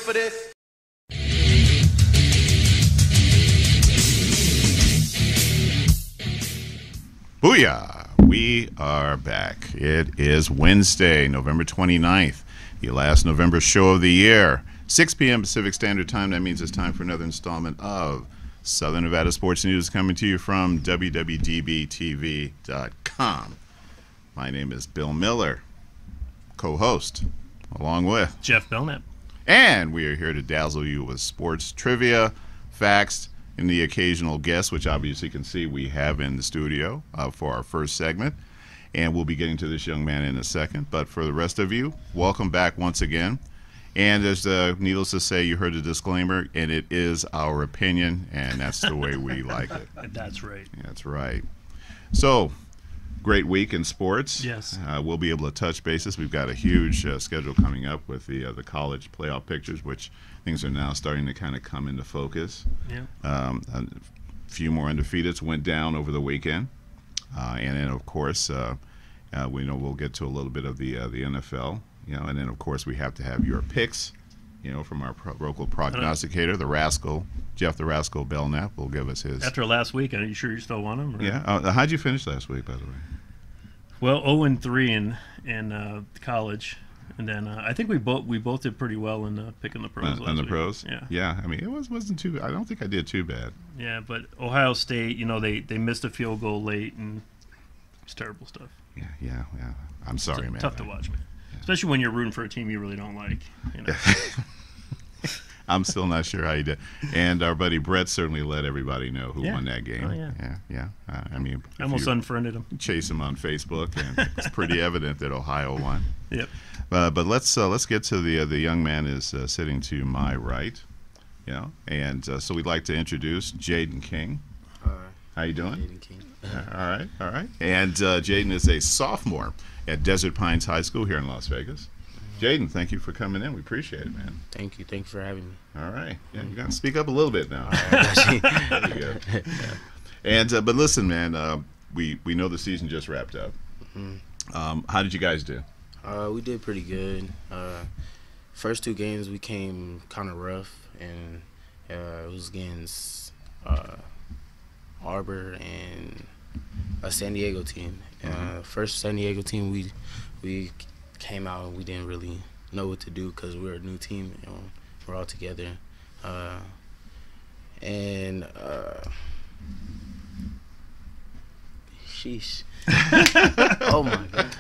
for this? Booyah! We are back. It is Wednesday, November 29th, the last November show of the year. 6 p.m. Pacific Standard Time. That means it's time for another installment of Southern Nevada Sports News coming to you from WWDBTV.com. My name is Bill Miller, co-host, along with Jeff Belknap. And we are here to dazzle you with sports trivia, facts, and the occasional guest, which obviously you can see we have in the studio for our first segment. And we'll be getting to this young man in a second. But for the rest of you, welcome back once again. And as needless to say, you heard the disclaimer, and it is our opinion, and that's the way we like it. That's right. That's right. So, great week in sports. Yes. We'll be able to touch bases. We've got a huge schedule coming up with the college playoff pictures, which things are now starting to kind of come into focus. Yeah. A few more undefeateds went down over the weekend, and then of course we know we'll get to a little bit of the NFL, and then of course we have to have your picks, from our local prognosticator, the Rascal, Jeff the Rascal Belknap will give us his. After last week, are you sure you still want him? Or? Yeah. How'd you finish last week, by the way? Well, 0-3 in college, and then I think we both did pretty well in picking the pros. On the pros, yeah. Yeah, I mean, it wasn't too. I don't think I did too bad. Yeah, but Ohio State, they missed a field goal late, and it's terrible stuff. Yeah. I'm sorry, man. Tough to watch, man. Yeah. Especially when you're rooting for a team you really don't like. I'm still not sure how you did. And our buddy Brett certainly let everybody know who won that game. Oh, yeah. I mean, I almost unfriended him. Chase him on Facebook, and it's pretty evident that Ohio won. Yep. But let's get to the young man is sitting to my right, and so we'd like to introduce Jyden King. How you doing? Jyden King. All right. And Jyden is a sophomore at Desert Pines High School here in Las Vegas. Jyden, thank you for coming in. We appreciate it, man. Thank you for having me. All right. Yeah, you got to speak up a little bit now. All right. There you go. And but listen, man, we know the season just wrapped up. Mm-hmm. How did you guys do? We did pretty good. First two games we came kind of rough, and it was against Arbor and a San Diego team. First San Diego team, we came out and we didn't really know what to do because we're a new team. We're all together, and sheesh. Oh my god.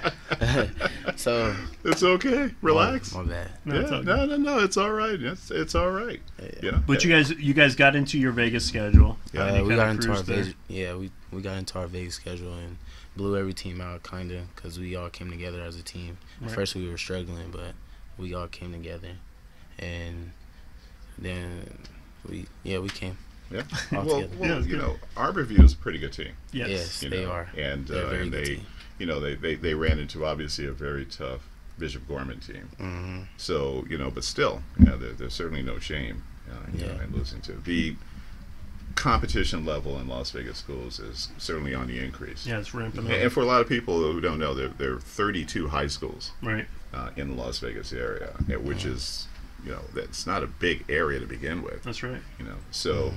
So it's okay. Relax. My bad. No. It's all right. It's all right. Yeah. But you guys got into your Vegas schedule. We got into our Vegas. Yeah, we got into our Vegas schedule and blew every team out kinda because we all came together as a team. At first we were struggling, but we all came together, and then we came. Yeah. All well, together. Arborview is a pretty good team. Yes, they are. And they, they ran into obviously a very tough Bishop Gorman team. Mm-hmm. So but still, there's certainly no shame, in losing to the competition level in Las Vegas schools is certainly on the increase. Yeah, it's ramping up. And for a lot of people who don't know, there are 32 high schools right in the Las Vegas area, which is that's not a big area to begin with. That's right. So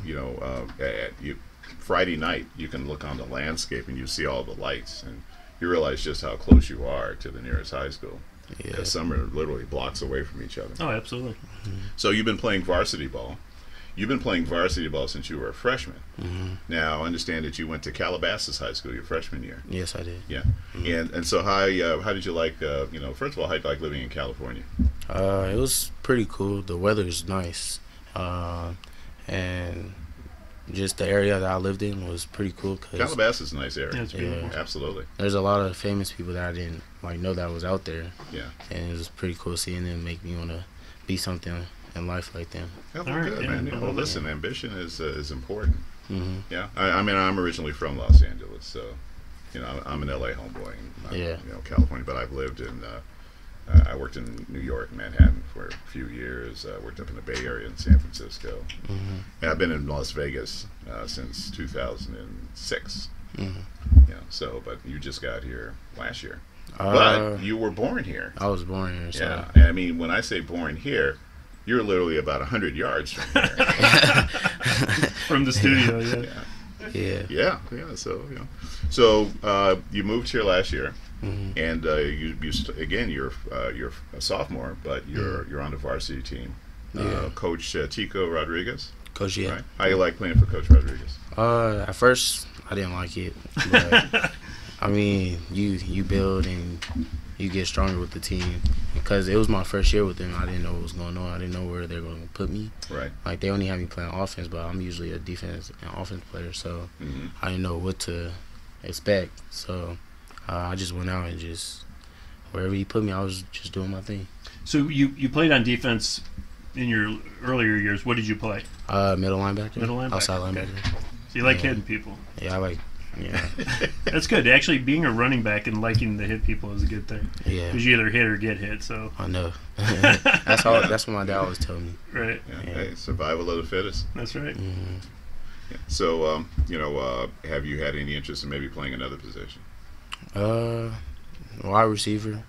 Friday night you can look on the landscape and you see all the lights and you realize just how close you are to the nearest high school. Yeah. Some are literally blocks away from each other. Oh, absolutely. So you've been playing varsity ball. You've been playing varsity ball since you were a freshman. Mm-hmm. Now, I understand that you went to Calabasas High School your freshman year. Yes, I did. Yeah. Mm-hmm. And so how did you like, first of all, how did you like living in California? It was pretty cool. The weather is nice. And just the area that I lived in was pretty cool. Calabasas is a nice area. Yeah, it's beautiful. Yeah, absolutely. There's a lot of famous people that I didn't know that was out there. Yeah. And it was pretty cool seeing them make me want to be something in life like them. Yeah, well, good, man. Well, listen, ambition is important. Mm-hmm. Yeah. I mean, I'm originally from Los Angeles, so I'm an LA homeboy. California, but I've lived in. I worked in New York, Manhattan for a few years. Worked up in the Bay Area in San Francisco. Mm-hmm. And I've been in Las Vegas since 2006. Mm-hmm. But you just got here last year. But you were born here. I was born here. So. Yeah. And I mean, when I say born here, you're literally about 100 yards from here. From the studio, Yeah. Yeah. So you moved here last year, Mm-hmm. and you're a sophomore, but you're on the varsity team. Coach Tico Rodriguez. Coach, yeah. Right? How you like playing for Coach Rodriguez? At first, I didn't like it, but I mean, you build and you get stronger with the team. Because it was my first year with them, I didn't know what was going on. I didn't know where they were going to put me. Right. Like, they only had me playing offense, but I'm usually a defense and offense player, so I didn't know what to expect. So I just went out and just wherever he put me, I was just doing my thing. So you played on defense in your earlier years. What did you play? Middle linebacker. Middle linebacker. Outside linebacker. So you like hitting people. Yeah, I like. Yeah. That's good. Actually, being a running back and liking to hit people is a good thing. Yeah. Because you either hit or get hit. So I know. That's what my dad always told me. Right. Yeah. Hey, survival of the fittest. That's right. Mm-hmm. Yeah. So have you had any interest in maybe playing another position? Wide receiver.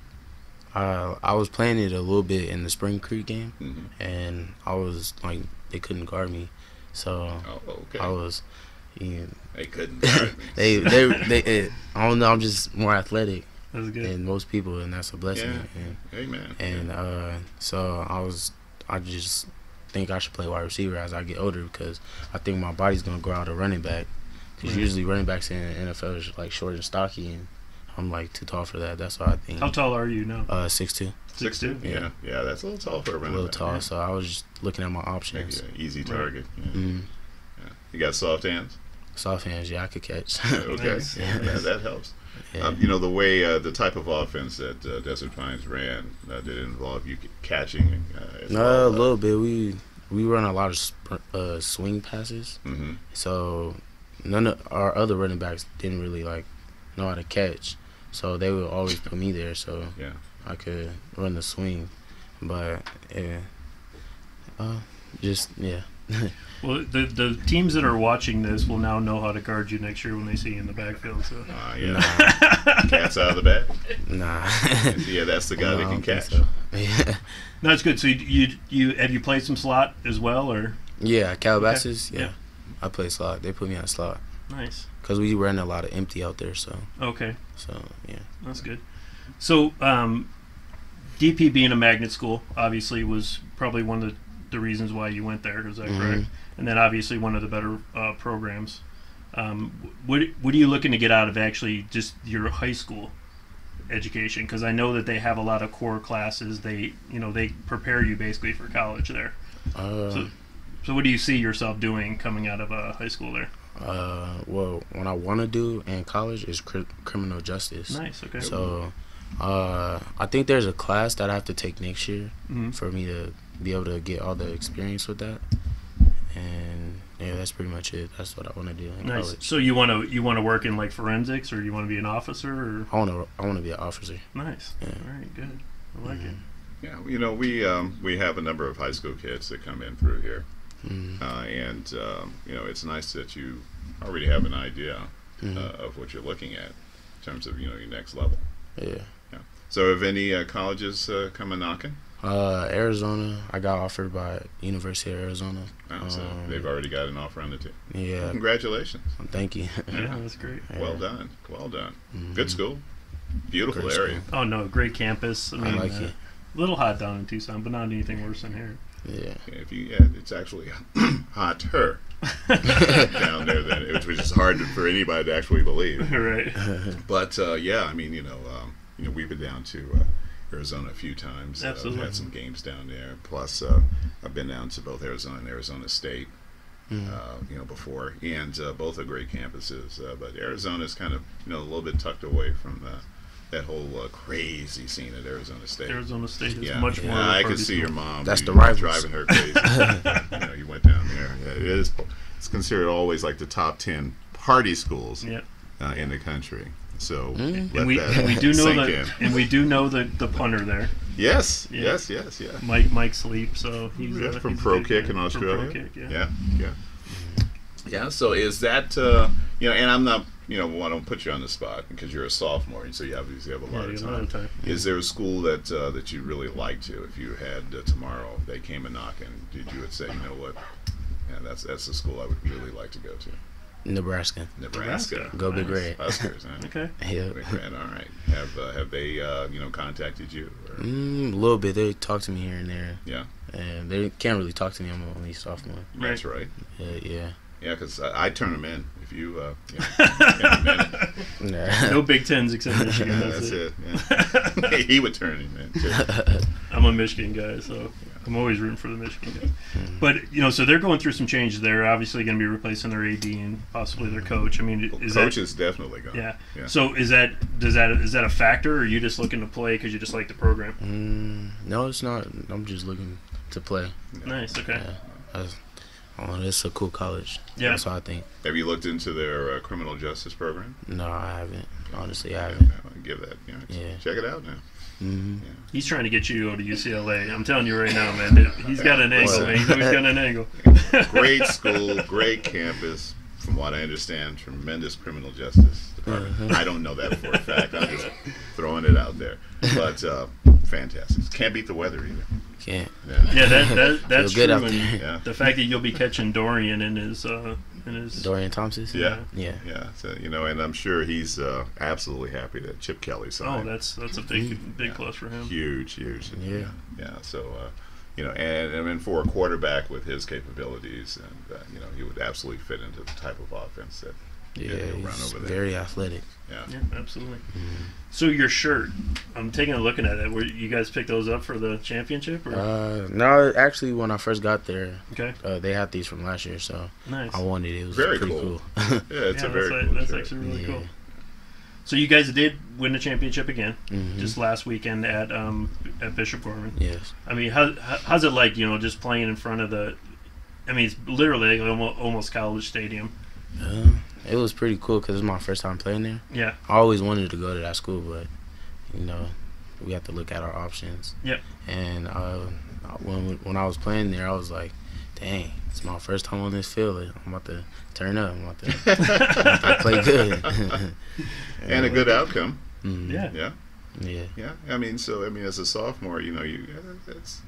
I was playing it a little bit in the Spring Creek game, and I was like, they couldn't guard me, so I was. They couldn't guard me. they I don't know. I'm just more athletic than most people, and that's a blessing. Yeah. Amen. And so I just think I should play wide receiver as I get older, because I think my body's gonna grow out of running back. Because usually running backs in the NFL is like short and stocky, and I'm like too tall for that. That's what I think. How tall are you now? 6'2". 6'2"? Yeah, that's a little tall for a running back. A little tall, so I was just looking at my options. Yeah, easy target. Right. Yeah. Yeah. You got soft hands? Soft hands, yeah, I could catch. Okay, Nice. that helps. Yeah. The way the type of offense that Desert Pines ran, did it involve you catching? A little bit. We run a lot of swing passes, so none of our other running backs didn't really know how to catch, so they would always put me there, so I could run the swing. But Well, the teams that are watching this will now know how to guard you next year when they see you in the backfield. So. Cat's out of the bag. Nah. Yeah, that's the guy that can catch. So. Yeah. No, it's good. So you have you played some slot as well, or? Yeah, Calabasas. Okay. Yeah, I play slot. They put me on slot. Nice. Because we ran a lot of empty out there, so. Okay. So yeah. That's good. So DP being a magnet school obviously was probably one of the reasons why you went there. Is that correct? And then obviously one of the better programs. What are you looking to get out of actually just your high school education? Because I know that they have a lot of core classes. They prepare you basically for college there. So what do you see yourself doing coming out of high school there? Well, what I want to do in college is criminal justice. Nice. Okay. So I think there's a class that I have to take next year for me to be able to get all the experience with that. And yeah, that's pretty much it. That's what I want to do in college. So you want to work in forensics, or you want to be an officer, or? I want to be an officer. Nice. Yeah. All right. Good. I like it. Yeah. We have a number of high school kids that come in through here, and it's nice that you already have an idea of what you're looking at in terms of your next level. Yeah. So have any colleges come a knocking? Arizona, I got offered by University of Arizona. So they've already got an offer on the team. Yeah. Congratulations. Thank you. Yeah, that's great. Well done. Good school. Beautiful Great area. school. Oh no, great campus. I mean, like it. A little hot down in Tucson, but not anything worse than here. Yeah. It's actually hotter down there which is hard for anybody to actually believe. Right. But we've been down to Arizona a few times. Absolutely. Had some games down there. Plus, I've been down to both Arizona and Arizona State, before, and both are great campuses. But Arizona is kind of a little bit tucked away from that whole crazy scene at Arizona State. Arizona State is much more. I could see your mom. That's the rivals. Driving her crazy. You went down there. Yeah, it's considered always like the top 10 party schools in the country. So and we do know the punter there. Yes. Mike Sleep. So he's from he's Pro Kick in Australia. Pro Kick, Yeah. So is that and I'm not I don't put you on the spot because you're a sophomore, so you obviously have a lot of time. Yeah. Is there a school that you really like to? If you had tomorrow, they came and knocking, you would say, you know what? Yeah, that's the school I would really like to go to. Nebraska. Go Big Red. Huskers, huh? Okay. Yeah. Big Red. All right. Have they contacted you? Or? A little bit. They talk to me here and there. Yeah. And they can't really talk to me. I'm only sophomore. That's right. Yeah. Yeah, because I turn them in. If you turn them in. Nah. No Big Tens except Michigan. That's it. Yeah. He would turn him in too. I'm a Michigan guy, so I'm always rooting for the Michigan guy. But so they're going through some changes. They're obviously going to be replacing their AD and possibly their coach. I mean, coach is definitely going. Yeah. So is that a factor, or are you just looking to play because you just like the program? No, it's not. I'm just looking to play. Yeah. Nice. Okay. Yeah. It's a cool college. Yeah. That's what I think. Have you looked into their criminal justice program? No, I haven't. Honestly, I haven't. Give that. Yeah. Check it out now. Mm-hmm. Yeah. He's trying to get you to go to UCLA. I'm telling you right now, man. He's got an angle, man. He's always got an angle. Great school, great campus. From what I understand, tremendous criminal justice department. I don't know that for a fact. I'm just throwing it out there. But fantastic. Can't beat the weather either. Can't. Yeah, that's true. And the fact that you'll be catching Dorian in his Dorian Thompson. Yeah. So and I'm sure he's absolutely happy that Chip Kelly signed. Oh, that's a big plus for him. Huge. Yeah. So and for a quarterback with his capabilities, and he would absolutely fit into the type of offense that he's run over there. Very athletic. Yeah, absolutely. So your shirt, I'm taking a look at it. Were you guys pick those up for the championship? Or? No, actually, when I first got there, okay, they had these from last year, so nice. I wanted it. It was very pretty cool. Yeah, it's a very cool That's shirt. actually really cool. So you guys did win the championship again, just last weekend at Bishop Gorman. Yes. I mean, how's it like? Just playing in front of the. I mean, it's literally almost college stadium. It was pretty cool because it was my first time playing there. Yeah. I always wanted to go to that school, but we have to look at our options. Yep. And when I was playing there, I was like, dang, it's my first time on this field. I'm about to turn up. I'm about to play good. And a good outcome. Yeah. Yeah. I mean, as a sophomore, it's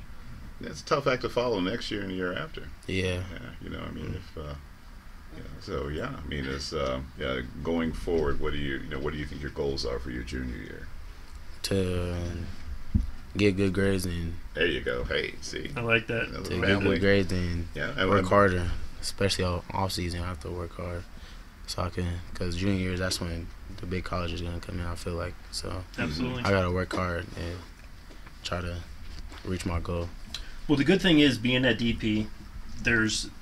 a tough act to follow next year and the year after. Yeah. It's going forward. What do you think your goals are for your junior year? To get good grades and. There you go. Hey, see. I like that. To get good grades and work harder, especially off season. I have to work hard, so I can. Because junior years, that's when the big college is gonna come in. I feel like so. Absolutely. I gotta work hard and try to reach my goal. Well, the good thing is being at DP,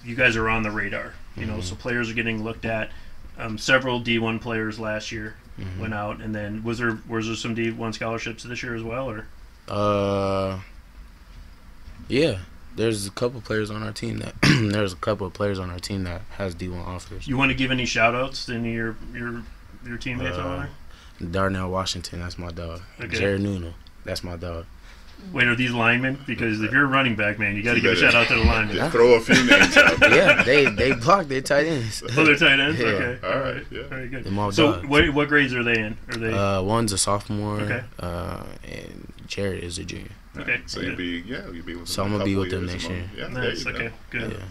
you guys are on the radar. So players are getting looked at. Several D1 players last year went out, and then was there some D1 scholarships this year as well, or? Yeah. There's a couple players on our team that has D1 offers. You want to give any shout outs to any of your teammates over there? Darnell Washington, that's my dog. Okay. Jared Nuno, that's my dog. Wait, are these linemen? Because if you're a running back, man, you got to give a shout out to the linemen. Just throw a few names out there. Yeah, they block their tight ends. Oh, they're tight ends? Yeah. Okay. All right. Yeah. Very good. Them all So dogs. what grades are they in? Are they? One's a sophomore. Okay. And Jared is a junior. Okay. So you'll be with them. So I'm gonna be with them next year. Yeah. Nice. There you go. Okay. Good. Yeah.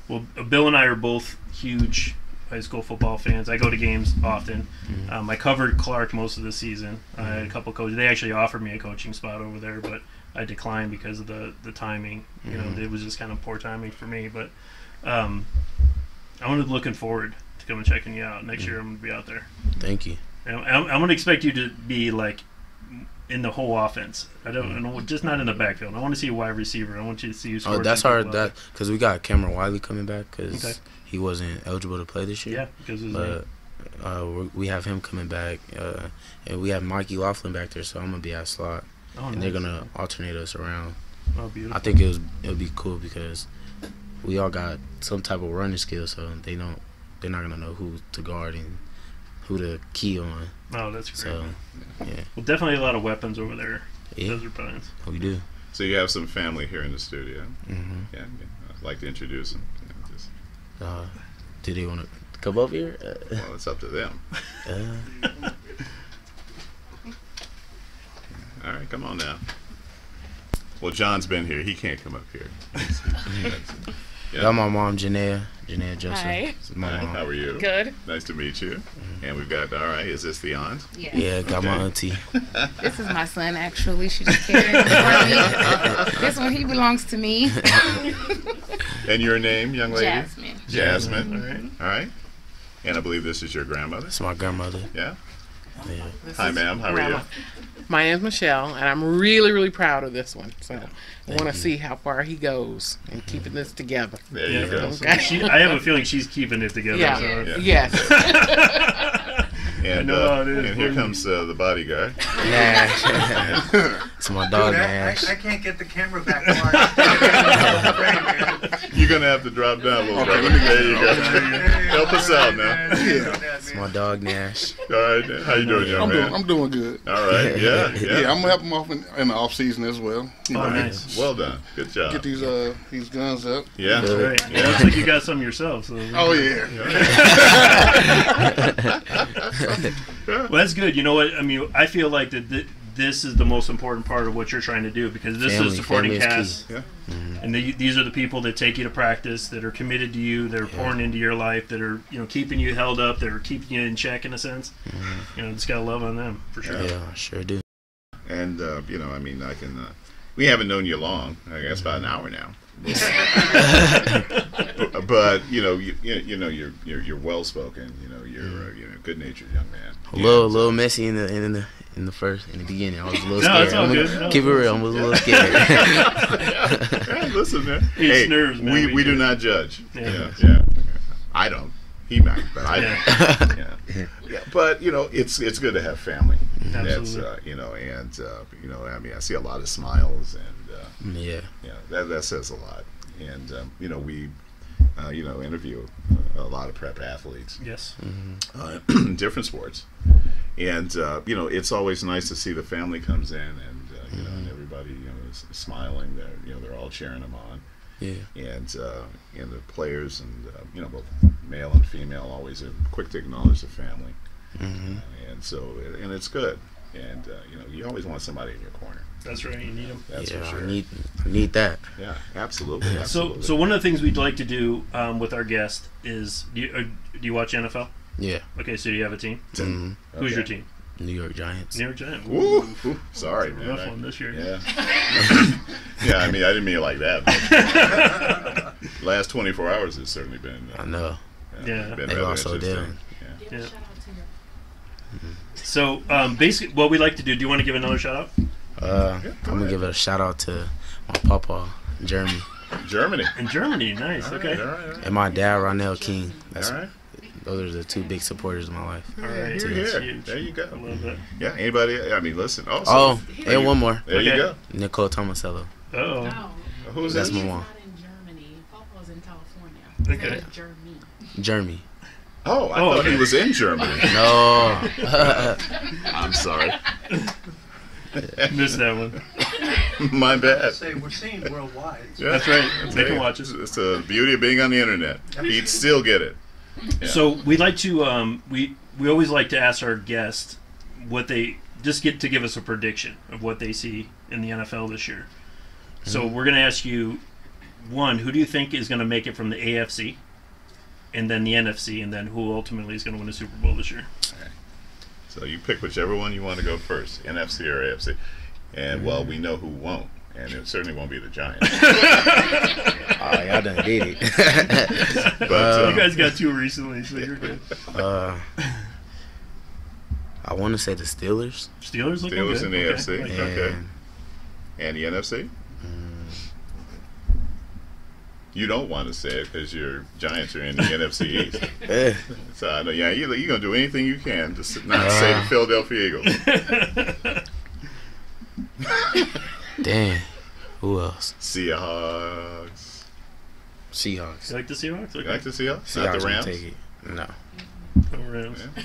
Well, Bill and I are both huge high school football fans. I go to games often. I covered Clark most of the season. I had a couple coaches. They actually offered me a coaching spot over there, but I declined because of the timing. It was just kind of poor timing for me. But I'm looking forward to coming checking you out. Next year I'm going to be out there. Thank you. And I'm going to expect you to be like in the whole offense. I don't just not in the backfield. I want to see a wide receiver. I want you to see you score. Oh, that's hard. Because we got Cameron Wiley coming back because he wasn't eligible to play this year. Yeah, because of his name. We have him coming back, and we have Mikey Laughlin back there, so I'm gonna be at slot, and they're gonna alternate us around. Oh, beautiful. I think it'll be cool because we all got some type of running skill, so they're not gonna know who to guard and who to key on. Oh, that's great. So, yeah. Well, definitely a lot of weapons over there. Yeah. Desert Pines. We do. So you have some family here in the studio. Mm-hmm. Yeah. I'd like to introduce them. Do they want to come over here? Well, it's up to them. All right, come on now. Well, John's been here. He can't come up here. Yeah. Got my mom, Janaea Joseph. Hi. My mom. How are you? Good. Nice to meet you. And we've got, all right, is this the aunt? Yeah, got my auntie. This is my son, actually. She just carried him for me. This one, he belongs to me. And your name, young lady? Jasmine. Jasmine. All right. And I believe this is your grandmother? It's my grandmother. Yeah? Yeah. Hi, ma'am. How are you? My name's Michelle, and I'm really, really proud of this one. So I want to see how far he goes in keeping this together. There you go. Okay. I have a feeling she's keeping it together. Yeah. So. Yes. And, and here comes the bodyguard. Nash. It's my dog, Nash. I can't get the camera back. You're going to have to drop down a little bit. There you go. Help us out now. It's my dog, Nash. All right. How you doing, young man? I'm doing good. All right. Yeah. Yeah, I'm gonna help him off in the off season as well. You Oh, know, nice. Well done. Good job. Get these guns up. Yeah. That's right. Yeah. Looks like you got some yourself. So. Oh yeah. Well, that's good. You know what? I mean, I feel like that this is the most important part of what you're trying to do, because this is supporting cast. Yeah. And these are the people that take you to practice, that are committed to you, that are pouring into your life, that are keeping you held up, that are keeping you in check in a sense. Just gotta love on them for sure. Yeah, I sure do. And I mean, I can. We haven't known you long. I guess about an hour now. but you're well spoken. You're a good natured young man. A little messy in the beginning. I was a little scared. No, it's all good. Keep it real. I was a little scared. Yeah, listen, man. It's nerves, man. We do not judge. Yeah. Yeah. I don't. He might, but I don't. Yeah. But it's good to have family. Absolutely. That's I mean, I see a lot of smiles, and that says a lot. And we interview a lot of prep athletes. Yes. Different sports, and it's always nice to see the family comes in, and and everybody is smiling. They're all cheering them on. Yeah. And the players and both male and female always are quick to acknowledge the family. And so it's good. And you always want somebody in your corner. That's right. You need them. That's for sure. I need that. Yeah, absolutely. So one of the things we'd like to do with our guest is, do you watch NFL? Yeah. Okay, so do you have a team? Mm-hmm. Who's your team? New York Giants. New York Giants. Ooh, sorry, man. Rough one this year. Yeah. Yeah, I mean, I didn't mean it like that. Last 24 hours has certainly been. I know. Yeah. Been They rather lost interesting. Yeah. So basically, what we like to do. Do you want to give another shout out? I'm gonna give a shout out to my papa, Jeremy. Germany. In Germany, nice. Okay. All right. And my dad, Ronell King. All right. Those are the two big supporters of my life. All right. Here, That's here. huge. There you go. I love that. Yeah. Anybody? I mean, listen. Also, Oh, and one more. There you Okay. go. Nicole Tomasello. Oh. No, Who's That's this? my mom. not in Germany. Papa's in California. Okay. Germany. Jeremy. Oh, I thought okay. he was in Germany. No. I'm sorry. Missed that one. My bad. Say we're seeing worldwide. Yeah. That's right. They can watch us. It's the beauty of being on the internet. He'd still get it. Yeah. So we like to we always like to ask our guests what they just get to give us a prediction of what they see in the NFL this year. So we're going to ask you, one, who do you think is going to make it from the AFC, and then the NFC, and then who ultimately is going to win the Super Bowl this year? So you pick whichever one you want to go first, NFC or AFC. And well, we know who won't, and it certainly won't be the Giants. Oh, y'all done did it. But You guys got two recently, so you're good. I want to say the Steelers. Steelers looking Steelers good. in the AFC. Like Okay. that. And the NFC? You don't want to say it because your Giants are in the NFC East. Eh, So I know, yeah, you're going to do anything you can to not say the Philadelphia Eagles. damn. Who else? Seahawks. Seahawks. You like the Seahawks? You Okay. like the Seahawks? Seahawks Not the will Rams? take it. No. Oh, Rams. Yeah.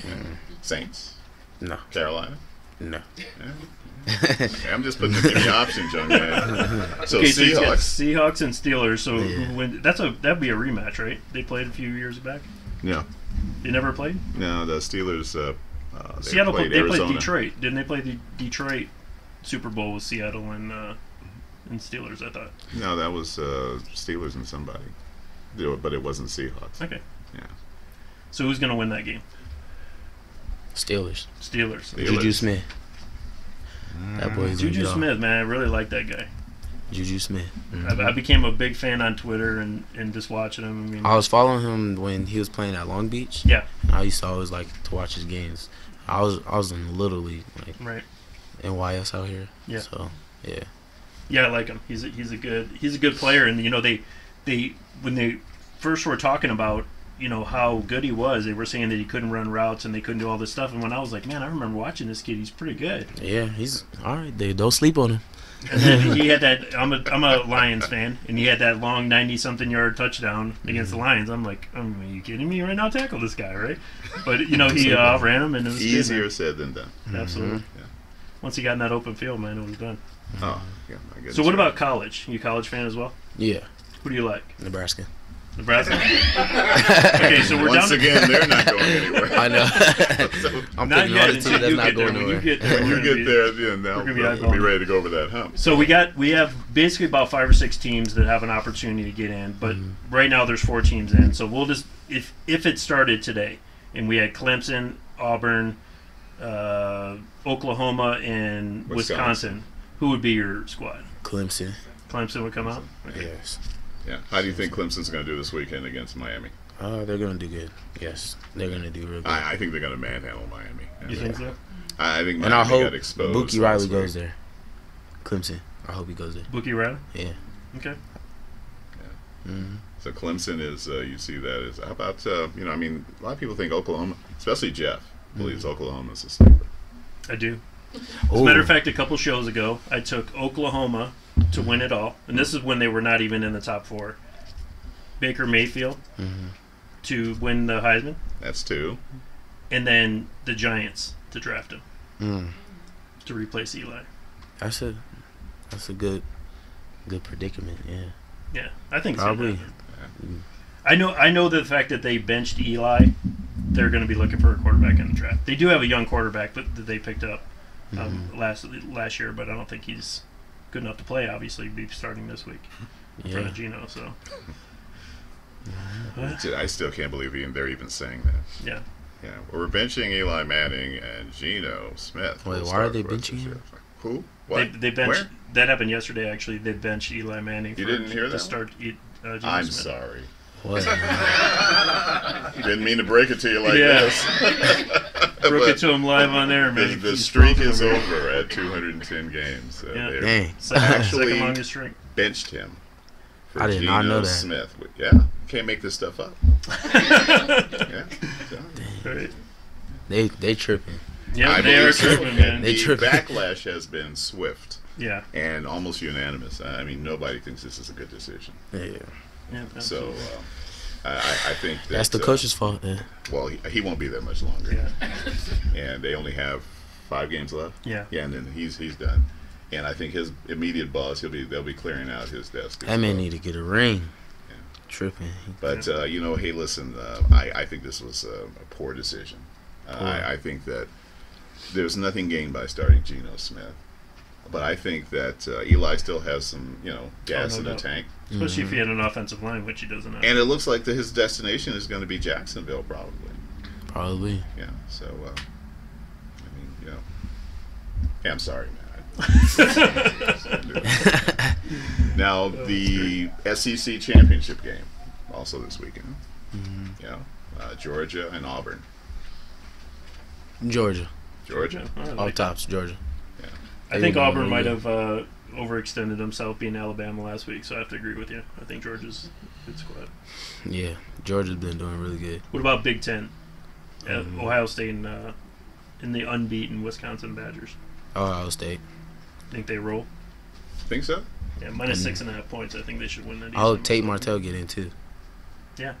Saints. No. Carolina. No. I'm just putting the options, young man. So Okay, so you got Seahawks. Seahawks and Steelers. So Yeah. who win? That'd be a rematch, right? They played a few years back. Yeah. You never played? No, the Steelers. Seattle. They Arizona. played Detroit. Didn't they play the Detroit Super Bowl with Seattle and Steelers? I thought. No, that was Steelers and somebody. But it wasn't Seahawks. Okay. Yeah. So who's gonna win that game? Steelers. Steelers. Juju Smith. That boy's Juju Smith, man, I really like that guy. Juju Smith. I became a big fan on Twitter and just watching him. I mean, I was following him when he was playing at Long Beach. Yeah. I used to always like to watch his games. I was in Little League, like right. NYS out here. Yeah. So yeah. Yeah, I like him. He's a good player, and they when they first were talking about how good he was, they were saying that he couldn't run routes and they couldn't do all this stuff. And when I was like, man, I remember watching this kid. He's pretty good. Yeah, he's all right. Don't sleep on him. And then he had that. I'm a Lions fan, and he had that long 90-something yard touchdown against the Lions. I'm like, are you kidding me? Right now, tackle this guy, right? But he ran him, and it was easier said than done. Absolutely. Yeah. Once he got in that open field, man, it was done. Oh, yeah. I guess So what about college? You a college fan as well? Yeah. Who do you like? Nebraska. Nebraska. Okay, so we're Once down again, they're not going anywhere. I know. I'm not picking yet on the team that's not going nowhere. When you get there, yeah, now we'll be ready to go over that hump. So we have basically about 5 or 6 teams that have an opportunity to get in, but right now there's 4 teams in. So we'll just if it started today and we had Clemson, Auburn, Oklahoma, and Wisconsin, who would be your squad? Clemson. Clemson would come out? Okay. Yes. Yeah. How do you think Clemson's going to do this weekend against Miami? They're going to do good. Yes. They're going to do real good. I think they're going to manhandle Miami. You think so? I think Miami and I hope got exposed. Buki Riley goes there. Clemson. I hope he goes there. Buki Riley? Yeah. Okay. Yeah. Mm-hmm. So Clemson is, you see that as, how about, a lot of people think Oklahoma, especially Jeff, believes Oklahoma's a sleeper. I do. As a matter of fact, a couple shows ago, I took Oklahoma to win it all, and this is when they were not even in the top 4. Baker Mayfield to win the Heisman. That's 2. And then the Giants to draft him to replace Eli. That's a good predicament. Yeah. Yeah, I think probably. So. I know the fact that they benched Eli, they're going to be looking for a quarterback in the draft. They do have a young quarterback that they picked up last year, but I don't think he's good enough to play. Obviously, be starting this week in front of Geno. So I still can't believe they're even saying that. Yeah. Yeah. Well, we're benching Eli Manning and Geno Smith. Wait, why are they benching him? Who? What? They benched. Where? That happened yesterday. Actually, they benched Eli Manning. You didn't hear that? To start. Geno I'm Smith. sorry. What? Didn't mean to break it to you like this. Broke it to him live on there, man. The streak is over at 210 games. Dang. Actually second longest streak. Benched him for I did not know that. Smith. Yeah, can't make this stuff up. Yeah. Right. They tripping. Yeah, they are tripping, man. The backlash has been swift. Yeah. And almost unanimous. I mean, nobody thinks this is a good decision. Yeah, so I think that's the coach's fault. Yeah. Well, he won't be there much longer. Yeah. And they only have 5 games left. Yeah. Yeah, and then he's done. And I think his immediate boss, they'll be clearing out his desk. That man need to get a ring. Yeah. Tripping. But hey, listen, I think this was a poor decision. I think that there's nothing gained by starting Geno Smith. But I think that Eli still has some, gas in the tank. Especially if he had an offensive line, which he doesn't have. And it looks like his destination is going to be Jacksonville, probably. Probably. Yeah. So, hey, I'm sorry, man. Now, the SEC championship game, also this weekend. Georgia and Auburn. Georgia. All tops, Georgia. Yeah. I think Auburn might have overextended himself being Alabama last week, so I have to agree with you. I think Georgia's a good squad. Yeah, Georgia's been doing really good. What about Big Ten? Ohio State and the unbeaten Wisconsin Badgers. Ohio State. Think they roll? Think so? Yeah, minus 6.5 points. I think they should win that. I hope Tate Martell get in too. Yeah,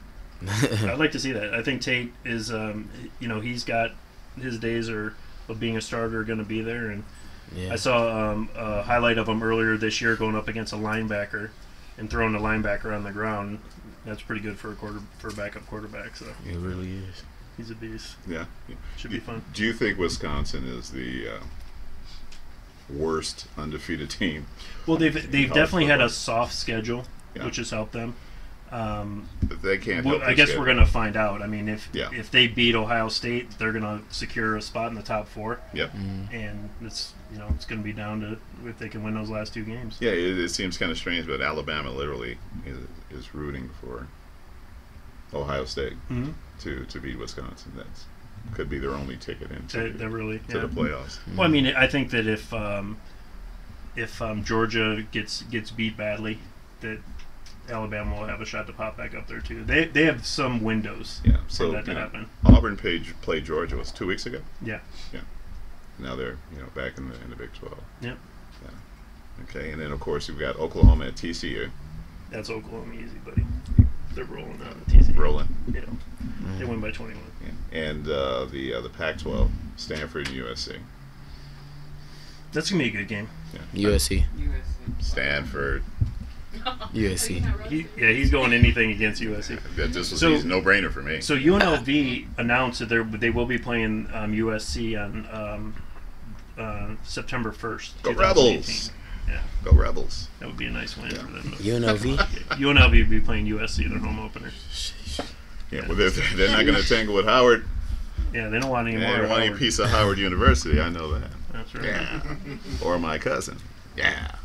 I'd like to see that. I think Tate is, he's got his days of being a starter going to be there, and I saw a highlight of him earlier this year going up against a linebacker and throwing the linebacker on the ground, that's pretty good for a backup quarterback. So It really is. he's a beast. Yeah. Should be fun. Do you think Wisconsin is the worst undefeated team? Well, they've definitely had football. a soft schedule, Yeah. which has helped them. But they can't Well, help I their guess we're schedule. going to find out. I mean, if Yeah. they beat Ohio State, they're going to secure a spot in the top 4. Yep. And it's it's going to be down to if they can win those last 2 games. Yeah, it seems kind of strange, but Alabama literally is rooting for Ohio State Mm-hmm. to beat Wisconsin. That's could be their only ticket into They're really to the playoffs. Well, I mean, I think that if Georgia gets beat badly, that Alabama will have a shot to pop back up there too. They have some windows Yeah, for so that to happen. Auburn played Georgia 2 weeks ago. Yeah. Now they're back in the Big 12. Yep. Yeah. Okay, and then of course you've got Oklahoma at TCU. That's Oklahoma easy, buddy. They're rolling on the TCU. Rolling. Yeah. They win by 21. Yeah. And the Pac-12, Stanford and USC. That's gonna be a good game. USC. Stanford. USC. He's going anything against USC. This was So- a no-brainer for me. So UNLV announced that they will be playing USC on September 1st. Go 2018. Rebels! Yeah, Go Rebels! that would be a nice win for them. UNLV. UNLV would be playing USC their home opener. Yeah, well, they're not going to tangle with Howard. Yeah, they don't want any They more. don't want any Howard. piece of Howard University. I know that. That's right. Yeah. Or my cousin. Yeah.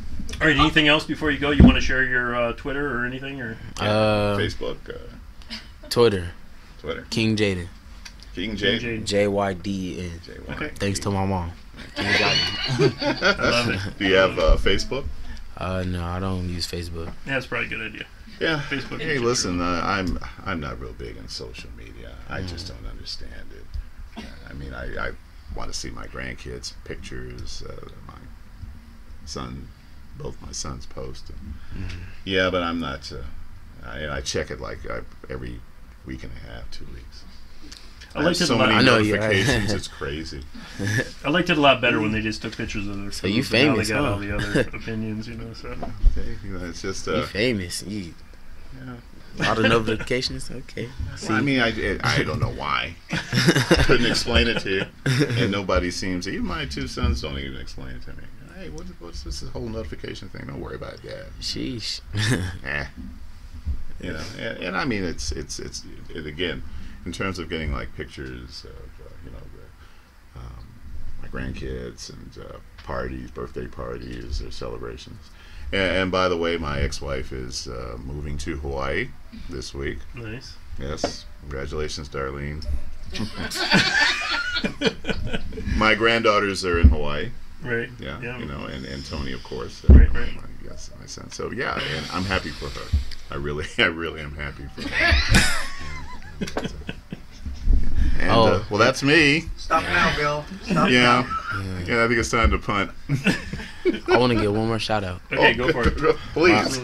All right. Anything else before you go? You want to share your Twitter or anything? Or Facebook, Twitter. Twitter. King Jyden. King J. Jyden. Jyden. Okay. Thanks to my mom. King Jyden. I love it. Do you have Facebook? No, I don't use Facebook. Yeah, that's probably a good idea. Yeah. Facebook. Hey, listen, I'm not real big on social media. I just don't understand it. I mean, I want to see my grandkids' pictures. My son, both my sons post. Yeah, but I'm not. I check it like every week and a half, 2 weeks. I liked it so a lot. many I know you. notifications. It's crazy. I liked it a lot better when they just took pictures of their. So you food, but now famous, They got huh? all the other opinions, So It's just. You famous. You all the notifications. Okay. Well, I mean, I don't know why. Couldn't explain it to you, and nobody seems. Even my 2 sons don't even explain it to me. Hey, what's this whole notification thing? Don't worry about it, Dad. Sheesh. And I mean, it's again, in terms of getting like pictures of my grandkids and parties, birthday parties, or celebrations. And by the way, my ex-wife is moving to Hawaii this week. nice. Yes, congratulations, Darlene. My granddaughters are in Hawaii. Right. Yeah, and Tony, of course. Right. Yes, my son. So yeah, and I'm happy for her. I really am happy for her. And well, that's me. Stop now, Bill. Stop Yeah, now. yeah. I think it's time to punt. I want to give one more shout out. Okay, go for it. Please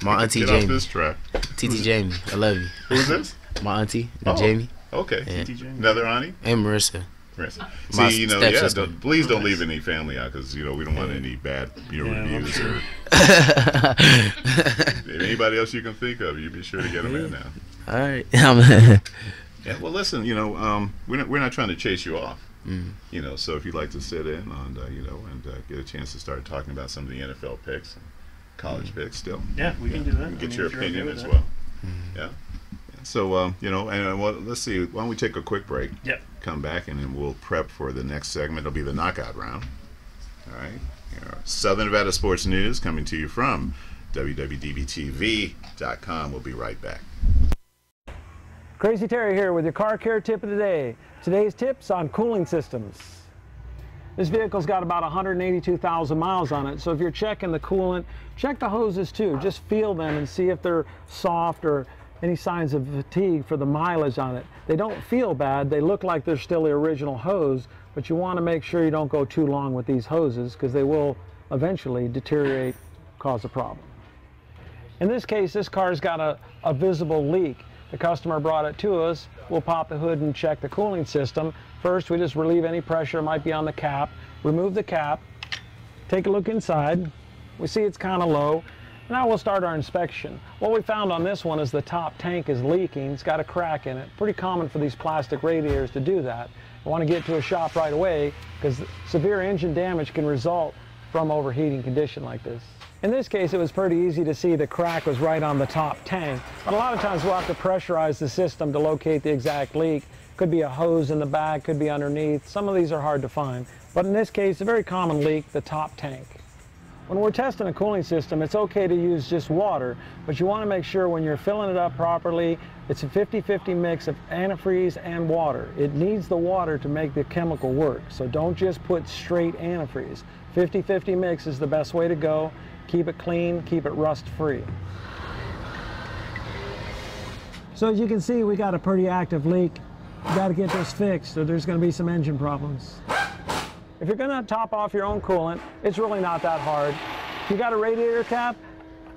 My auntie get off Jamie. this track. TT Jamie. I love you. Who's this? My auntie Oh. Jamie Okay, Yeah. TJ. another auntie. and Marissa. Yes. My See, stepsister. please don't leave any family out because we don't want any bad Yeah, reviews. I'm Or if anybody else you can think of, you be sure to get them in now. All right. Yeah. Well, listen, we're not trying to chase you off. So if you'd like to sit in on, and get a chance to start talking about some of the NFL picks and college picks, still. Yeah, we can do that. And get I mean, your if you're okay opinion with as that. well. Yeah. So, let's see. Why don't we take a quick break? Yep. Come back, and then we'll prep for the next segment. It'll be the knockout round. All right. Southern Nevada Sports News coming to you from WWDBTV.com. We'll be right back. Crazy Terry here with your car care tip of the day. Today's tips on cooling systems. This vehicle's got about 182,000 miles on it, so if you're checking the coolant, check the hoses too. Just feel them and see if they're soft or any signs of fatigue for the mileage on it. They don't feel bad. They look like they're still the original hose, but you want to make sure you don't go too long with these hoses because they will eventually deteriorate, cause a problem. In this case, this car's got a visible leak. The customer brought it to us. We'll pop the hood and check the cooling system. First, we just relieve any pressure that might be on the cap. Remove the cap. Take a look inside. We see it's kind of low. Now we'll start our inspection. What we found on this one is the top tank is leaking. It's got a crack in it. Pretty common for these plastic radiators to do that. We want to get to a shop right away because severe engine damage can result from overheating condition like this. In this case, it was pretty easy to see the crack was right on the top tank, but a lot of times we'll have to pressurize the system to locate the exact leak. Could be a hose in the back, could be underneath. Some of these are hard to find, but in this case, a very common leak, the top tank. When we're testing a cooling system, it's okay to use just water, but you want to make sure when you're filling it up properly, it's a 50-50 mix of antifreeze and water. It needs the water to make the chemical work, so don't just put straight antifreeze. 50-50 mix is the best way to go. Keep it clean, keep it rust-free. So as you can see, we got a pretty active leak. You got to get this fixed, so there's going to be some engine problems. If you're going to top off your own coolant, it's really not that hard. If you got a radiator cap,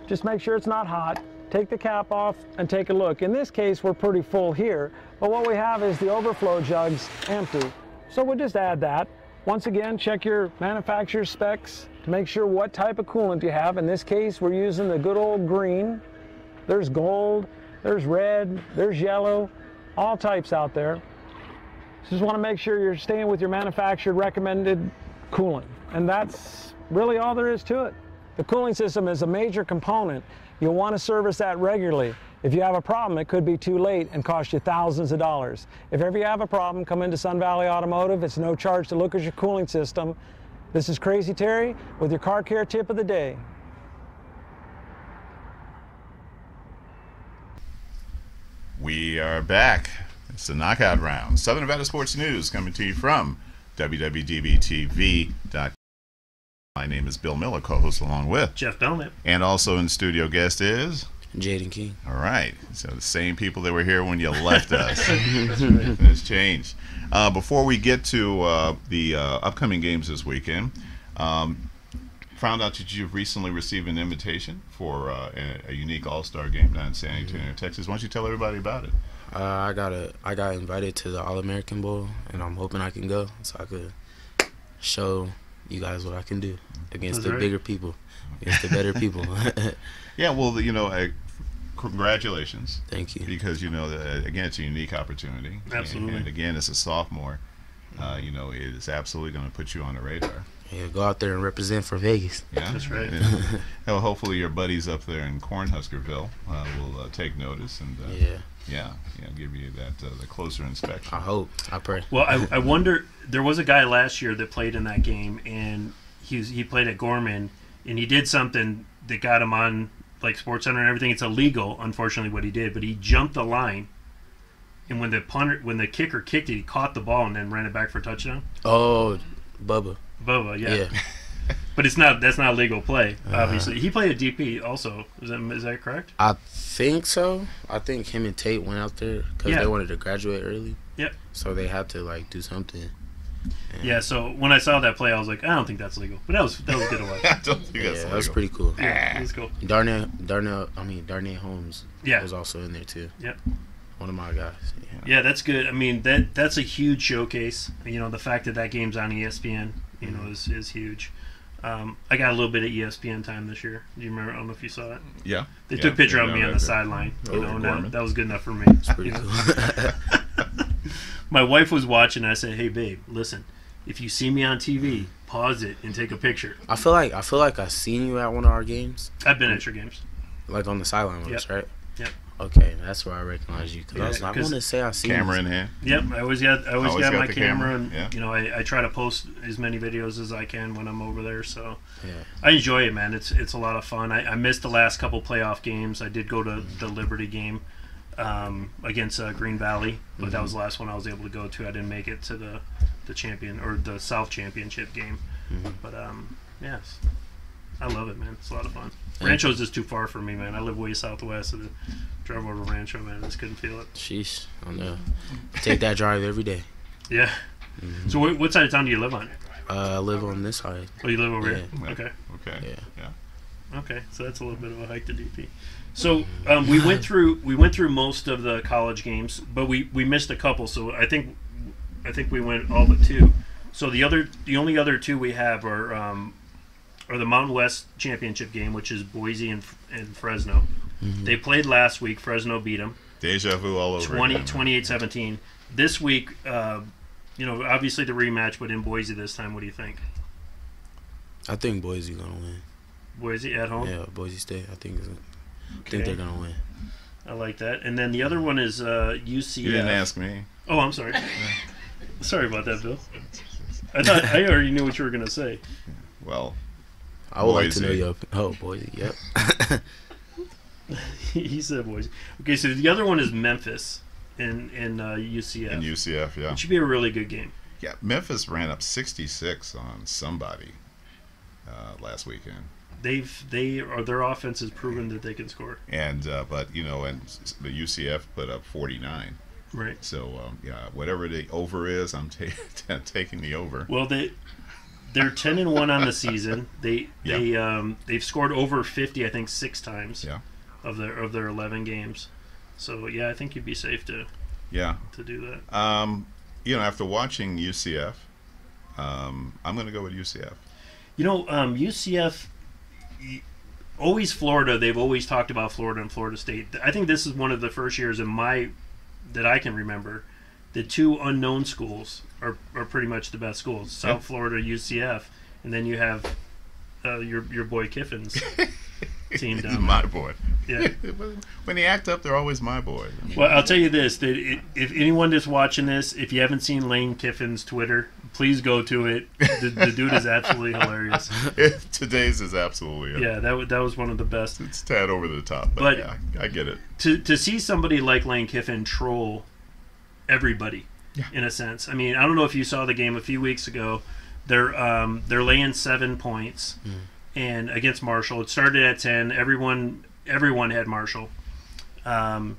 just make sure it's not hot. Take the cap off and take a look. In this case, we're pretty full here, but what we have is the overflow jugs empty. So we'll just add that. Once again, check your manufacturer's specs to make sure what type of coolant you have. In this case, we're using the good old green. There's gold, there's red, there's yellow, all types out there. Just want to make sure you're staying with your manufacturer recommended coolant. And that's really all there is to it. The cooling system is a major component. You'll want to service that regularly. If you have a problem, it could be too late and cost you thousands of dollars. If ever you have a problem, come into Sun Valley Automotive. It's no charge to look at your cooling system. This is Crazy Terry with your car care tip of the day. We are back. It's the knockout round. Southern Nevada Sports News coming to you from WWDBTV.com. My name is Bill Miller, co-host along with Jeff Belknap. And also in studio guest is Jyden King. All right. So the same people that were here when you left us. It's changed. Before we get to the upcoming games this weekend, found out that you've recently received an invitation for a unique All-Star game down in San Antonio, Texas. Why don't you tell everybody about it? I got invited to the All-American Bowl, and I'm hoping I can go so I could show you guys what I can do against the bigger people, against the better people. Yeah, well, you know, congratulations. Thank you. Because, you know, again, it's a unique opportunity. Absolutely. And again, as a sophomore, you know, it is absolutely going to put you on the radar. Yeah, go out there and represent for Vegas. Yeah, that's right. And, hopefully your buddies up there in Cornhuskerville will take notice and give you that the closer inspection. I hope. I pray. Well, I wonder. There was a guy last year that played in that game, and he played at Gorman, and he did something that got him on like SportsCenter and everything. It's illegal, unfortunately, what he did, but he jumped the line, and when the kicker kicked it, he caught the ball and then ran it back for a touchdown. Oh, Bubba, yeah. But that's not legal play, obviously. He played at DP also. Is that correct? I think so. I think him and Tate went out there because they wanted to graduate early. Yep. So they had to like do something. Yeah. So when I saw that play, I was like, I don't think that's legal. But that was good to watch. I don't think that's legal. That was pretty cool. Yeah, it was cool. Darnell Holmes. Yeah. Was also in there too. Yep. One of my guys. Yeah, that's good. I mean, that's a huge showcase. You know, the fact that game's on ESPN, you know, is huge. I got a little bit of ESPN time this year. Do you remember? I don't know if you saw it. Yeah. They took a picture of me on the sideline. You know, and that was good enough for me. It's pretty cool. My wife was watching, and I said, "Hey, babe, listen. If you see me on TV, pause it and take a picture." I feel like I seen you at one of our games. I've been at your games. Like on the sideline with us, right? Yep. Okay, that's where I recognize you because I want to say I seen camera you. in hand. Yep, I always got my camera, and yeah. you know I try to post as many videos as I can when I'm over there. So yeah. I enjoy it, man. It's a lot of fun. I missed the last couple playoff games. I did go to the Liberty game against Green Valley, but that was the last one I was able to go to. I didn't make it to the champion or the South Championship game, but yes. I love it, man. It's a lot of fun. Rancho's just too far for me, man. I live way southwest, so drive over to Rancho, man. I just couldn't feel it. Sheesh. I know. Take that drive every day. Yeah. So what side of town do you live on? I live on this side. Oh, you live over here? Yeah. Okay. Yeah. Okay, so that's a little bit of a hike to DP. So we went through most of the college games, but we missed a couple. So I think we went all but two. So the only other two we have are or the Mountain West Championship game, which is Boise and Fresno. They played last week. Fresno beat them. Deja vu all over again. 28-17. This week, obviously the rematch, but in Boise this time. What do you think? I think Boise gonna win. Boise at home? Yeah, Boise State. I think they're gonna win. I like that. And then the other one is UCF. You didn't ask me. Oh, I'm sorry. Sorry about that, Bill. I thought I already knew what you were gonna say. Well, I would like to know your. Oh, Boise. Yep. He said Boise. Okay, so the other one is Memphis and UCF. And UCF, yeah. It should be a really good game. Yeah, Memphis ran up 66 on somebody last weekend. Their offense has proven that they can score. And but the UCF put up 49. Right. So whatever the over is, I'm taking the over. Well, they're 10-1 on the season. They've scored over 50, I think, 6 times. Yeah. Of their 11 games. So I think you'd be safe to do that. After watching UCF, I'm going to go with UCF. UCF, always Florida. They've always talked about Florida and Florida State. I think this is one of the first years that I can remember. The 2 unknown schools are pretty much the best schools. South Florida, UCF, and then you have your boy Kiffin's team down there. My boy. Yeah. When they act up, they're always my boy. Well, I'll tell you this: that if anyone that's watching this, if you haven't seen Lane Kiffin's Twitter, please go to it. The dude is absolutely hilarious. Today's is absolutely. Yeah, that was one of the best. It's tad over the top, but yeah, I get it. To see somebody like Lane Kiffin troll everybody, in a sense. I mean, I don't know if you saw the game a few weeks ago. They're laying 7 points, and against Marshall. It started at 10. Everyone had Marshall. The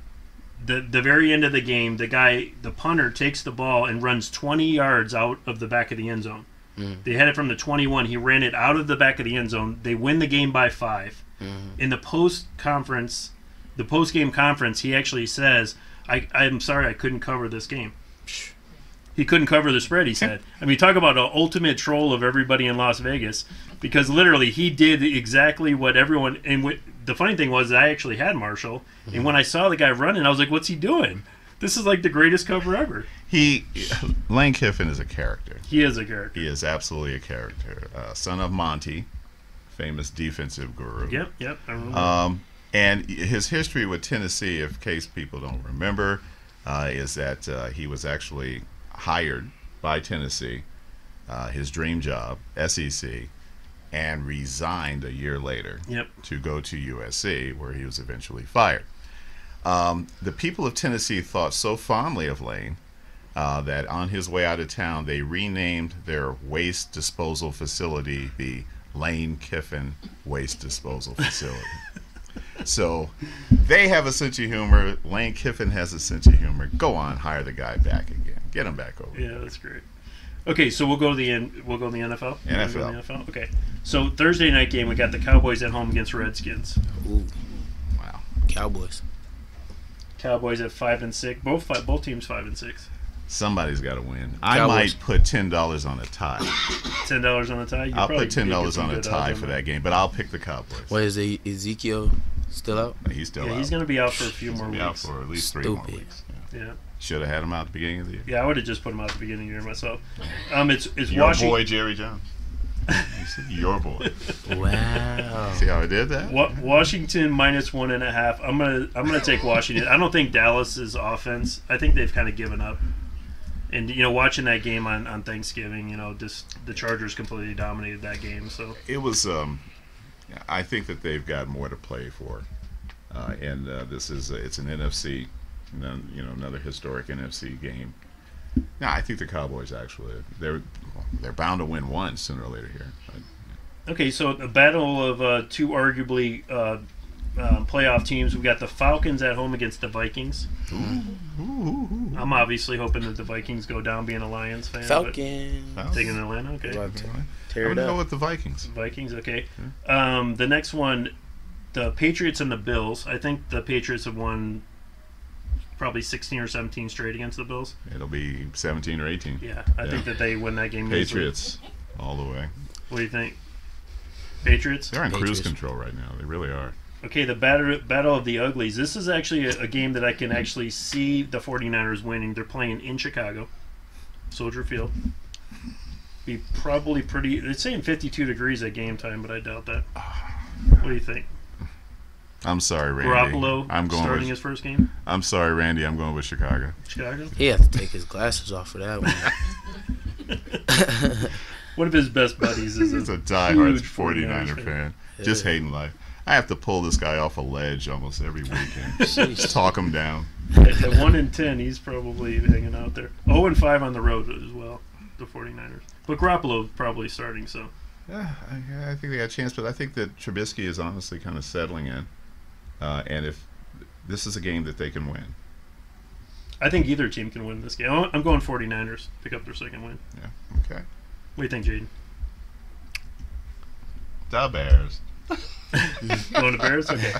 very end of the game, the punter takes the ball and runs 20 yards out of the back of the end zone. They had it from the 21. He ran it out of the back of the end zone. They win the game by 5. In the post-game conference, he actually says, I'm sorry I couldn't cover this game. He couldn't cover the spread, he said. I mean, talk about an ultimate troll of everybody in Las Vegas, because literally he did exactly what everyone. And the funny thing was, I actually had Marshall, and when I saw the guy running, I was like, "What's he doing? This is like the greatest cover ever." Lane Kiffin is a character. He is a character. He is absolutely a character. Son of Monty, famous defensive guru. Yep. I remember. And his history with Tennessee, in case people don't remember, is that he was actually hired by Tennessee, his dream job, SEC, and resigned a year later to go to USC, where he was eventually fired. The people of Tennessee thought so fondly of Lane that on his way out of town, they renamed their waste disposal facility the Lane Kiffin Waste Disposal Facility. So they have a sense of humor. Lane Kiffin has a sense of humor. Go on, hire the guy back again. Get him back over. Yeah, that's great. Okay, so we'll go to the NFL. NFL. Okay. So Thursday night game, we got the Cowboys at home against Redskins. Ooh. Wow. Cowboys at 5-6. Both teams 5-6. Somebody's got to win. I might put $10 on a tie. $10 on a tie? I'll put $10 on a tie for that game, but I'll pick the Cowboys. What is Ezekiel still out? He's still out. He's going to be out for a few more weeks. Out for at least 3 more weeks. Yeah. Should have had him out at the beginning of the year. Yeah, I would have just put him out at the beginning of the year myself. It's your Washington. boy Jerry Jones. Your boy. Wow. See how I did that? Washington -1.5. I'm gonna take Washington. I don't think Dallas's offense. I think they've kind of given up. And watching that game on Thanksgiving, just the Chargers completely dominated that game. So it was. I think that they've got more to play for, and this is it's an NFC. Another historic NFC game. No, I think the Cowboys actually they're bound to win one sooner or later here. Okay, so a battle of two arguably playoff teams. We got the Falcons at home against the Vikings. Ooh. I'm obviously hoping that the Vikings go down, being a Lions fan. Falcons. Taking Atlanta, okay. Tear I'm it gonna up. go with the Vikings. Vikings, okay. The next one, the Patriots and the Bills. I think the Patriots have won probably 16 or 17 straight against the Bills. It'll be 17 or 18. Yeah, I think that they win that game. Patriots all the way. What do you think? Patriots? They're on cruise Patriots. control right now. They really are. Okay, the Battle of the Uglies. This is actually a game that I can actually see the 49ers winning. They're playing in Chicago, Soldier Field. Be probably pretty... It's saying 52 degrees at game time, but I doubt that. What do you think? I'm sorry, Randy. Garoppolo I'm going starting with, his first game? I'm sorry, Randy. I'm going with Chicago. Chicago? He has to take his glasses off for that one. One of his best buddies is He's a a diehard huge 49er fan. Just hating life. I have to pull this guy off a ledge almost every weekend. Just talk him down. At 1 in 10, he's probably hanging out there. 0 and 5 on the road as well, the 49ers. But Garoppolo probably starting, so. Yeah, I think they got a chance, but I think that Trubisky is honestly kind of settling in. And if this is a game that they can win. I think either team can win this game. I'm going 49ers. Pick up their second win. Yeah, okay. What do you think, Jayden? The Bears. Going to Bears? Okay.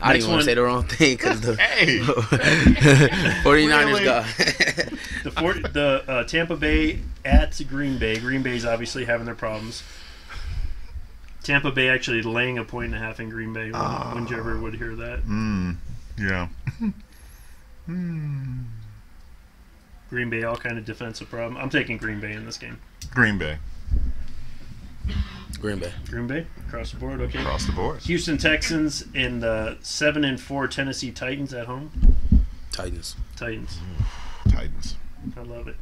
I didn't want to say the wrong thing because the Hey! 49ers Really? got The Tampa Bay at Green Bay. Green Bay's obviously having their problems. Tampa Bay actually laying a 1.5 in Green Bay. When you ever would hear that? Yeah. Green Bay, all kind of defensive problem. I'm taking Green Bay in this game. Green Bay. Green Bay. Green Bay across the board. Okay. Across the board. Houston Texans and the 7-4 Tennessee Titans at home. Titans. Titans. Titans. I love it.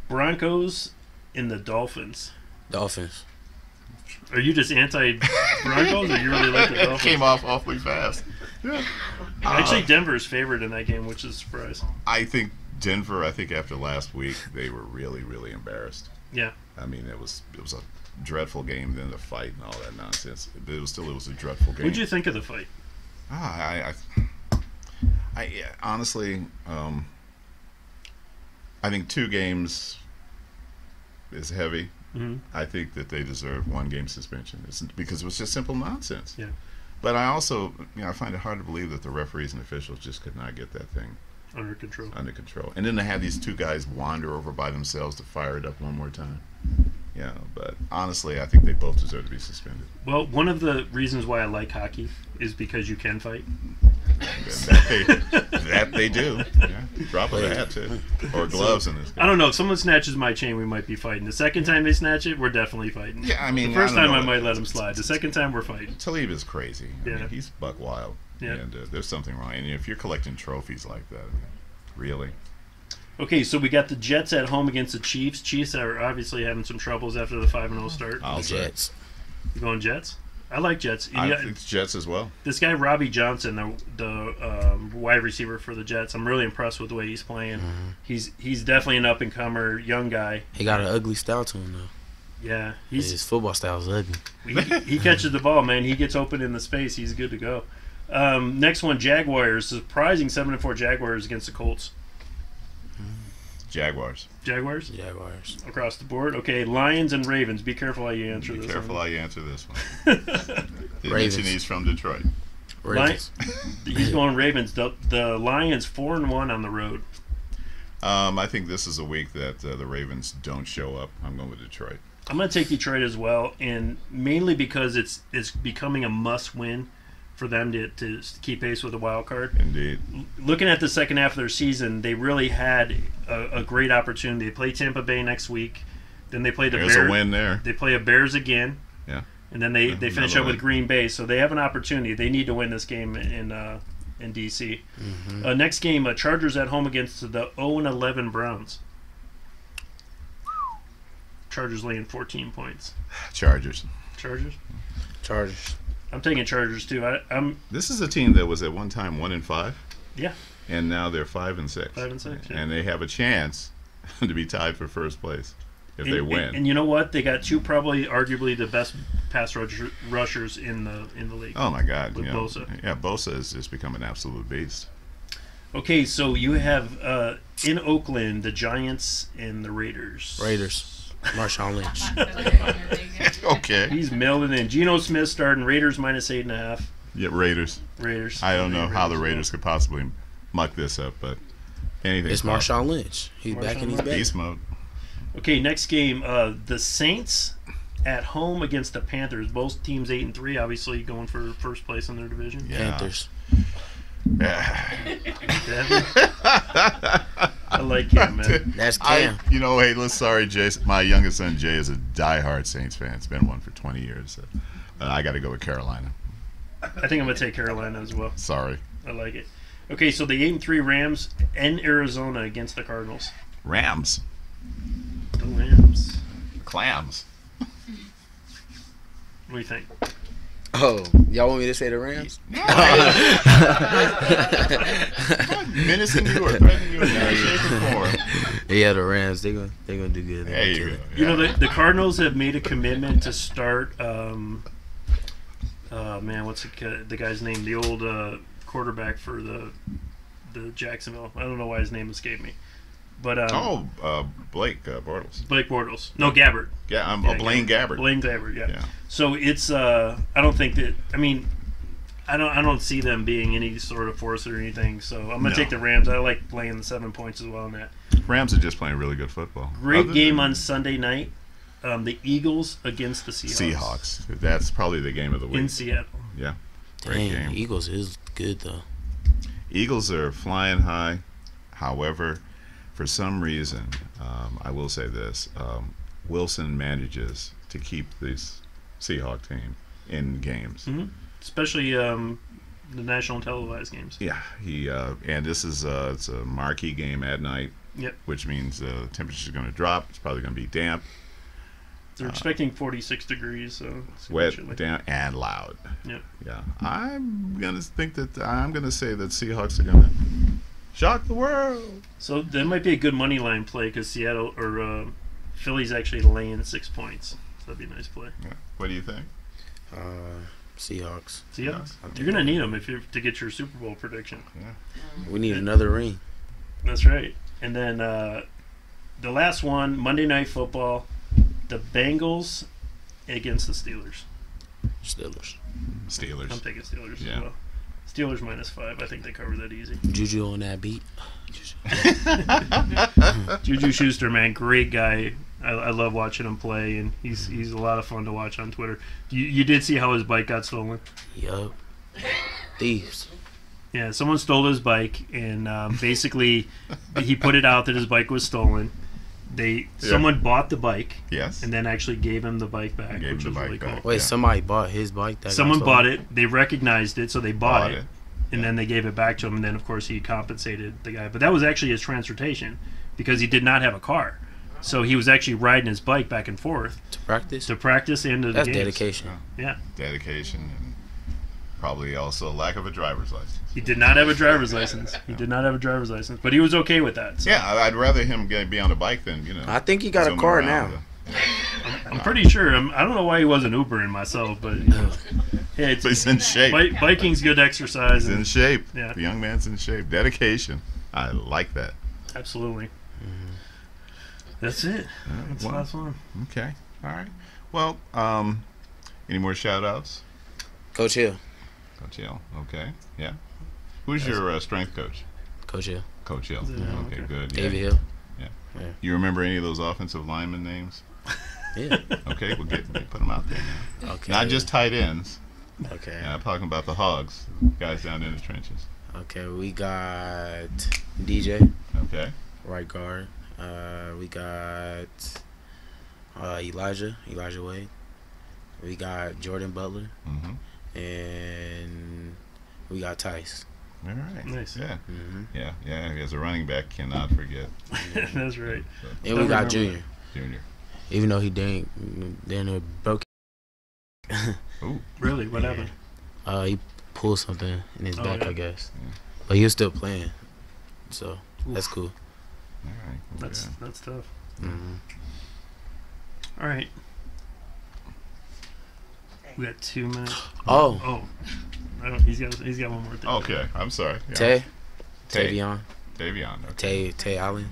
Broncos and the Dolphins. Dolphins. Are you just anti-Broncos, or you really like the Dolphins? Came off awfully fast. Actually, Denver's favored in that game, which is a surprise. I think Denver, after last week, they were really, really embarrassed. Yeah. I mean, it was a dreadful game, then the fight and all that nonsense. But it was a dreadful game. What did you think of the fight? I honestly, I think 2 games is heavy. Mm-hmm. I think that they deserve 1 game suspension because it was just simple nonsense. Yeah. But I also, I find it hard to believe that the referees and officials just could not get that thing Under control. And then to have these 2 guys wander over by themselves to fire it up one more time. Yeah, but honestly, I think they both deserve to be suspended. Well, one of the reasons why I like hockey is because you can fight. That they do. Yeah. Drop a hat too. Or gloves in this case. I don't know. If someone snatches my chain, we might be fighting. The second time they snatch it, we're definitely fighting. Yeah, I mean, the first I don't time know. I might let them slide. The second time, we're fighting. Talib is crazy. I Yeah. mean, he's buck wild. Yeah. And there's something wrong. And if you're collecting trophies like that, really. Okay, so we got the Jets at home against the Chiefs. Chiefs are obviously having some troubles after the 5-0 start. I'll say. Jets. You going Jets? I like Jets. I think it's Jets as well. This guy Robbie Johnson, the wide receiver for the Jets, I'm really impressed with the way he's playing. Mm-hmm. He's definitely an up and comer, young guy. He got an ugly style to him though. Yeah, His football style is ugly. he catches the ball, man. He gets open in the space. He's good to go. Next one, Jaguars. Surprising 7-4 Jaguars against the Colts. Jaguars. Jaguars Across the board. Okay, Lions and Ravens. Be careful how you answer Be this. careful one. how you answer this one. They mention he's from Detroit. Ravens. He's going Ravens. The Lions 4-1 on the road. I think this is a week that the Ravens don't show up. I'm going with Detroit. I'm going to take Detroit as well, and mainly because it's becoming a must-win for them to keep pace with the wild card. Indeed. Looking at the second half of their season, they really had a great opportunity. They play Tampa Bay next week. Then they play the Bears. There's a win there. They play a Bears again. Yeah. And then they finish up with win. Green Bay. So they have an opportunity. They need to win this game in D.C. Mm-hmm. Next game, Chargers at home against the 0-11 Browns. Chargers laying 14 points. Chargers. Chargers? I'm taking Chargers too. This is a team that was at one time 1-5. Yeah. And now they're 5-6. 5-6. Yeah. And they have a chance to be tied for first place if they win. And you know what? They got 2 probably arguably the best pass rushers in the league. Oh my God! With Bosa. Yeah, Bosa has just become an absolute beast. Okay, so you have in Oakland the Giants and the Raiders. Marshawn Lynch. Okay. He's mailing in. Geno Smith starting. Raiders -8.5. Yeah, Raiders. I don't know how the Raiders could possibly muck this up, but anything. It's Marshawn Lynch. He's back in his bag. Beast mode. Okay, next game. The Saints at home against the Panthers. Both teams 8-3, obviously going for first place in their division. Yeah. Panthers. Yeah. I like him, man. That's Cam. Hey, sorry, Jay. My youngest son, Jay, is a diehard Saints fan. It's been one for 20 years. So, I got to go with Carolina. I think I'm going to take Carolina as well. Sorry. I like it. Okay, so the 8-3 Rams and Arizona against the Cardinals. Rams. The Rams. Clams. What do you think? Oh, y'all want me to say the Rams? Menacing you or threatening you in any shape or form. Yeah, the Rams. They're gonna do good. There you go. You know, the Cardinals have made a commitment to start. What's the guy's name? The old quarterback for the Jacksonville. I don't know why his name escaped me. But Blake Bortles. Blake Bortles. No, Gabbert. Yeah, Blaine Gabbert. Blaine Gabbert. Yeah. So it's I don't think that. I mean, I don't see them being any sort of force or anything. So I'm gonna take the Rams. I like playing the 7 points as well in that. Rams are just playing really good football. Great game on Sunday night. The Eagles against the Seahawks. That's probably the game of the week in Seattle. Yeah. Great game. Eagles is good though. Eagles are flying high. However, for some reason, I will say this: Wilson manages to keep this Seahawk team in games, especially the national televised games. Yeah, and this is it's a marquee game at night. Yep. Which means the temperature is going to drop. It's probably going to be damp. They're expecting 46 degrees, so it's wet, chilly. damp, and loud. Yep. Yeah, I'm gonna say that Seahawks are going to shock the world. So that might be a good money line play because Seattle or Philly's actually laying 6 points. So that'd be a nice play. Yeah. What do you think? Seahawks. Seahawks. You're gonna need them to get your Super Bowl prediction. Yeah. We need another ring. That's right. And then the last one, Monday Night Football, the Bengals against the Steelers. Steelers. I'm taking Steelers as well. Steelers -5. I think they cover that easy. Juju on that beat. Juju Schuster, man, great guy. I love watching him play, and he's a lot of fun to watch on Twitter. You did see how his bike got stolen? Yup. Thieves. Yeah, someone stole his bike, and basically he put it out that his bike was stolen. Someone bought the bike, yes, and then actually gave him the bike back, which was really cool. Wait, somebody bought his bike? Someone bought it. They recognized it, so they bought it, and then they gave it back to him. And then, of course, he compensated the guy. But that was actually his transportation because he did not have a car, so he was actually riding his bike back and forth to practice. Into the That's games. dedication. Yeah, dedication, and probably also lack of a driver's license. He did not have a driver's license. But he was okay with that. So. Yeah, I'd rather him be on a bike than I think he got a car now. I'm pretty sure. I don't know why he wasn't Ubering myself, but hey, he's in shape. Biking's good exercise. He's in shape. Yeah, the young man's in shape. Dedication. I like that. Absolutely. Mm-hmm. That's it. That's the last one. Okay. All right. Well, any more shout-outs? Coach Hill. Okay. Yeah. Who's your strength coach? Coach Hill. Okay, good. David Hill. Yeah. You remember any of those offensive lineman names? Yeah. Okay, we'll put them out there now. Okay. Not just tight ends. Okay. Yeah, I'm talking about the hogs, guys down in the trenches. Okay, we got DJ. Okay. Right guard. We got Elijah Wade. We got Jordan Butler. Mm-hmm. And we got Tice. All right. Nice. Yeah. Mm-hmm. Yeah. As a running back, cannot forget. That's right. And we got Junior. Even though he didn't broke. Ooh. Really? What happened? He pulled something in his back, I guess. Yeah. But he was still playing, so that's cool. All right. That's tough. Mm-hmm. All right. We got 2 minutes. Oh. He's got one more thing. Okay, I'm sorry. Yeah. Tavion. Okay. Tay Allen.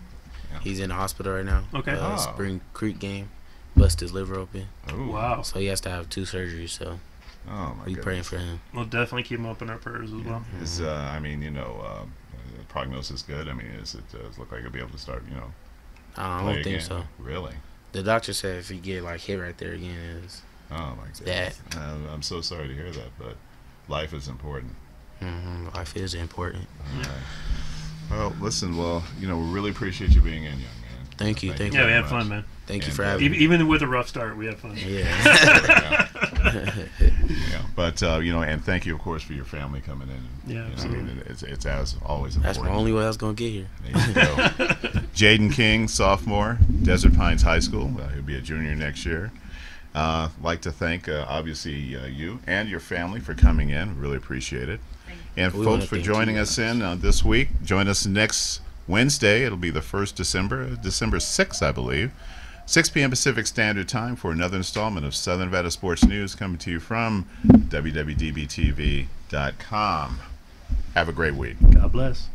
Yeah. He's in the hospital right now. Okay. Spring Creek game. Busted his liver open. Ooh. Wow. So he has to have 2 surgeries, so we praying for him. We'll definitely keep him up in our prayers as well. Is prognosis good? I mean, does it look like he'll be able to start, I don't think again? so. Really? The doctor said if he get like hit right there again, is Oh my God. that. I'm so sorry to hear that, but life is important. Life is important. All right. Well, listen. Well, we really appreciate you being in, young man. Thank you. Thank Yeah, you. we very had much. fun, man. Thank you And, for having me. Even with a rough start, we had fun. Yeah. Yeah, but and thank you, of course, for your family coming in. Yeah, I absolutely. mean, it's as always That's important. the only way I was gonna get here. There you go. Jyden King, sophomore, Desert Pines High School. He'll be a junior next year. Like to thank, obviously, you and your family for coming in. Really appreciate it. And We folks, wanna for thank joining you us guys. this week. Join us next Wednesday. It'll be the 1st December 6th, I believe. 6 p.m. Pacific Standard Time for another installment of Southern Nevada Sports News coming to you from WWDBTV.com. Have a great week. God bless.